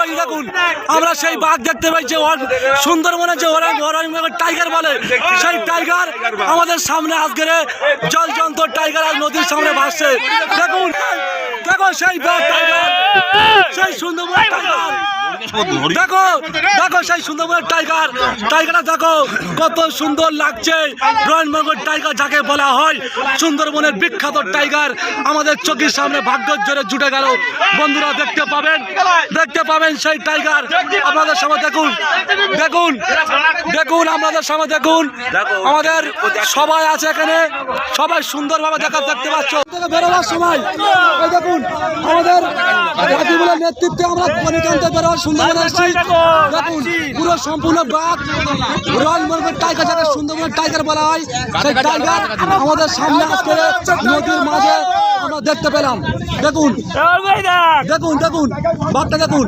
ওই দেখুন আমরা সেই বাঘ দেখতে পাই যে সুন্দরবনে যে টাইগার বলে সেই টাইগার আমাদের সামনে আজকের জলজন্ত টাইগার আজ নদীর সামনে ভাসছে। দেখুন দেখো সেই বাঘ টাইগার, সেই সুন্দরবনের টাইগার, দেখো দেখো সেই সুন্দরবনের টাইগার, টাইগারটা দেখো কত সুন্দর লাগছে। রয়্যাল টাইগার যাকে বলা হয় সুন্দরবনের বিখ্যাত টাইগার আমাদের চোখের সামনে ভাগ্যের জোরে জুটে গেল। বন্ধুরা দেখতে পাবেন সেই টাইগার আপনাদের সামনে। দেখুন দেখুন দেখুন আমাদের সামনে দেখুন, আমাদের সবাই আছে এখানে, সবাই সুন্দরভাবে দেখতে পাচ্ছ। বেরোবার সময় এই দেখুন আমাদের রাকিবুলের নেতৃত্বে আমরা বনিকান্তে বেরোবার সুন্দরবনে এসেছি। দেখুন পুরো সম্পূর্ণ বাঘ রয়্যাল টাইগার যাকে সুন্দরবনের টাইগার বলা হয় সেই টাইগার আমাদের সামনে আজকে নদীর মাঝে আমরা দেখতে পেলাম। দেখুন দেখুন দেখুন বাঘটা দেখুন।